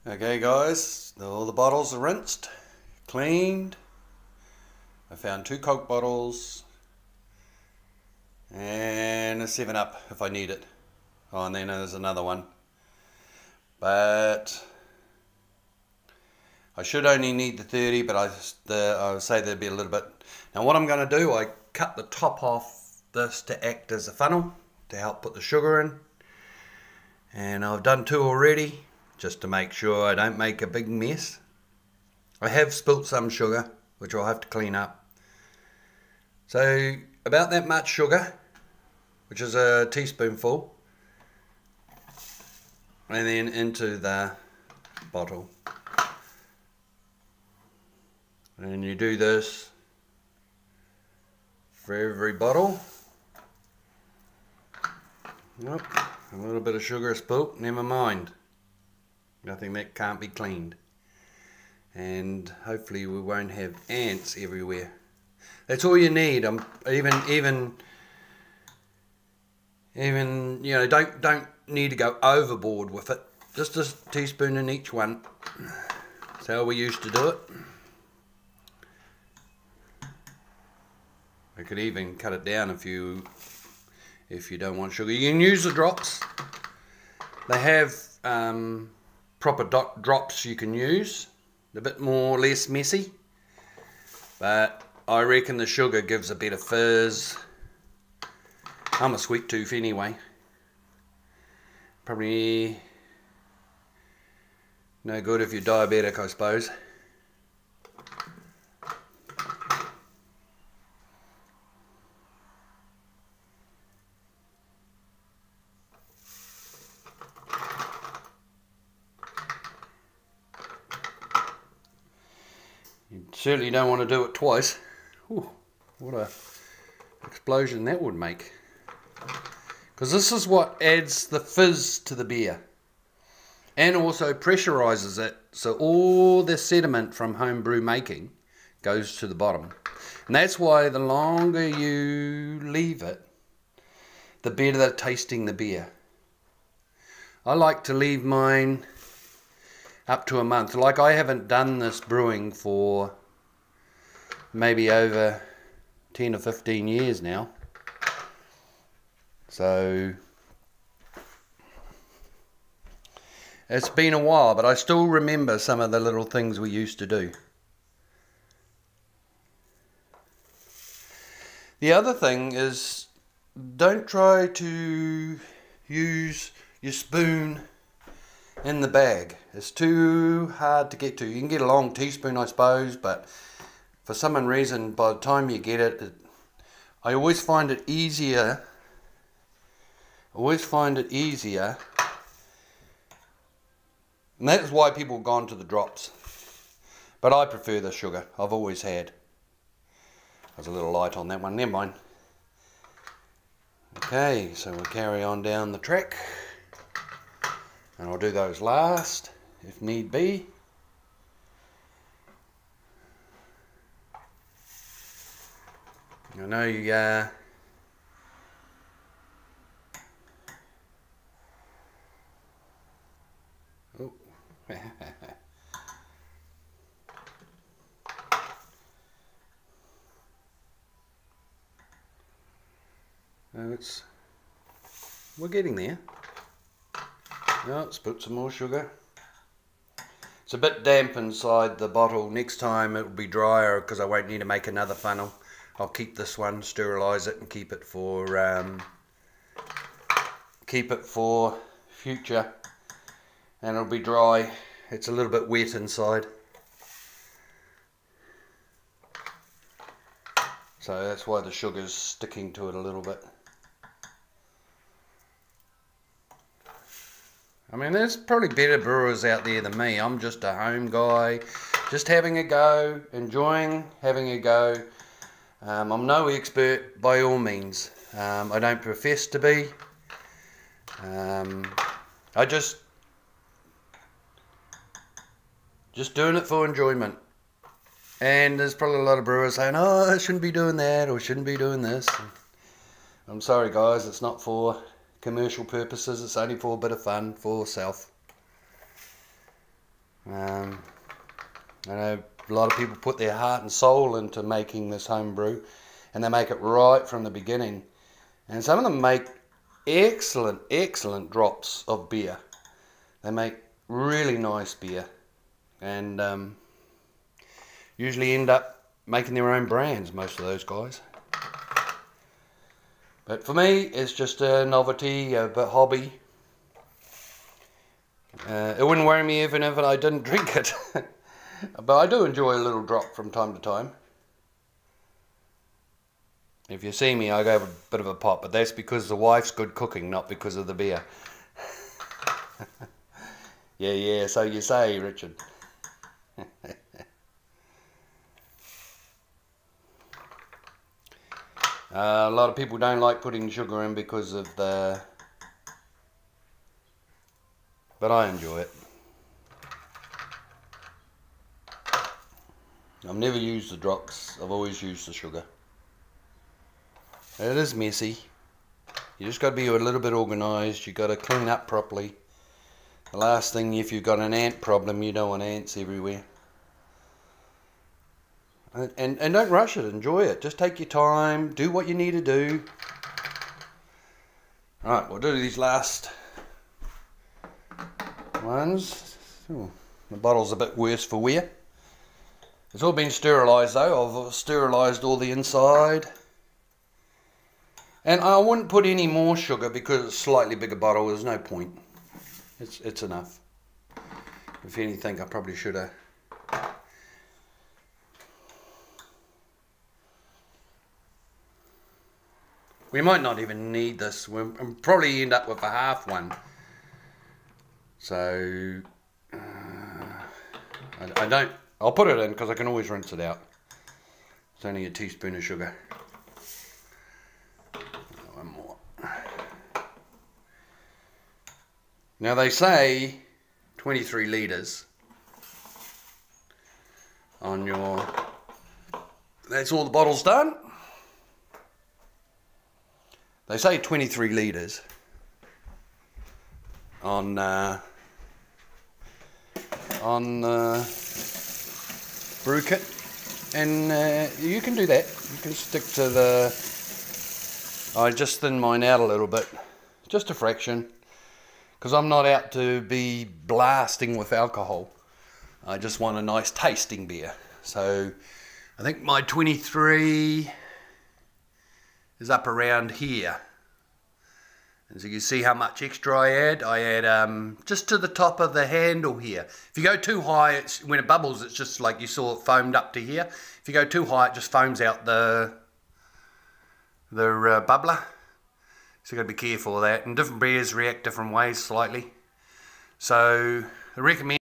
Okay guys, all the bottles are rinsed, cleaned. I found 2 Coke bottles and a 7-Up if I need it. Oh, and then there's another one. But I should only need the 30, but I would say there'd be a little bit. Now what I'm going to do, I cut the top off this to act as a funnel to help put the sugar in. And I've done 2 already, just to make sure I don't make a big mess. I have spilt some sugar, which I'll have to clean up. So about that much sugar, which is a teaspoonful, and then into the bottle. And you do this for every bottle. Nope, a little bit of sugar spilt, never mind. Nothing that can't be cleaned. And hopefully we won't have ants everywhere. That's all you need. Even you know, don't need to go overboard with it. Just a teaspoon in each one. That's how we used to do it. I could even cut it down if you don't want sugar. You can use the drops. They have proper drops you can use. A bit more less messy, but I reckon the sugar gives a better fizz. I'm a sweet tooth anyway. Probably no good if you're diabetic, I suppose. You certainly don't want to do it twice. Ooh, what a explosion that would make. Because this is what adds the fizz to the beer. And also pressurizes it, so all the sediment from homebrew making goes to the bottom. And that's why the longer you leave it, the better the tasting the beer. I like to leave mine up to a month. Like, I haven't done this brewing for maybe over 10 or 15 years now. So it's been a while, but I still remember some of the little things we used to do. The other thing is, don't try to use your spoon in the bag. It's too hard to get to. You can get a long teaspoon, I suppose, but for some reason, by the time you get it, I always find it easier. And that's why people have gone to the drops. But I prefer the sugar. I've always had. There's a little light on that one. Never mind. Okay, so we'll carry on down the track. And I'll do those last, if need be. I know you oh. We're getting there. Now let's put some more sugar. It's a bit damp inside the bottle. Next time it will be drier because I won't need to make another funnel. I'll keep this one, sterilise it, and keep it for future. And it'll be dry. It's a little bit wet inside. So that's why the sugar's sticking to it a little bit. I mean, there's probably better brewers out there than me. I'm just a home guy, just having a go, enjoying having a go. I'm no expert by all means. I don't profess to be. I just doing it for enjoyment. And there's probably a lot of brewers saying, oh, I shouldn't be doing that or shouldn't be doing this. I'm sorry guys, it's not for commercial purposes. It's only for a bit of fun for self. I know a lot of people put their heart and soul into making this home brew, and they make it right from the beginning. And some of them make excellent drops of beer. They make really nice beer, and usually end up making their own brands, most of those guys. But for me, it's just a novelty, a hobby. It wouldn't worry me even if I didn't drink it. But I do enjoy a little drop from time to time. If you see me, I go have a bit of a pop, but that's because the wife's good cooking, not because of the beer. Yeah, so you say, Richard. A lot of people don't like putting sugar in because of the... But I enjoy it. I've never used the drops, I've always used the sugar. It is messy. You just got to be a little bit organised, you got to clean up properly. The last thing, if you've got an ant problem, you don't want ants everywhere. And don't rush it, enjoy it. Just take your time, do what you need to do. Alright, we'll do these last ones. Ooh, the bottle's a bit worse for wear. It's all been sterilised though. I've sterilised all the inside. And I wouldn't put any more sugar because it's a slightly bigger bottle. There's no point. It's enough. If anything, I probably should have. We might not even need this. We'll probably end up with a half one. So I don't. I'll put it in because I can always rinse it out. It's only a teaspoon of sugar. One more. Now they say 23 litres on your. That's all the bottle's done. They say 23 litres on brew kit, and you can do that. You can stick to the. I just thin mine out a little bit, just a fraction, because I'm not out to be blasting with alcohol. I just want a nice tasting beer. So I think my 23 is up around here. And so you can see how much extra I add. I add just to the top of the handle here. If you go too high, when it bubbles, it's just like you saw it foamed up to here. If you go too high, it just foams out the bubbler. So you've got to be careful of that. And different beers react different ways slightly. So I recommend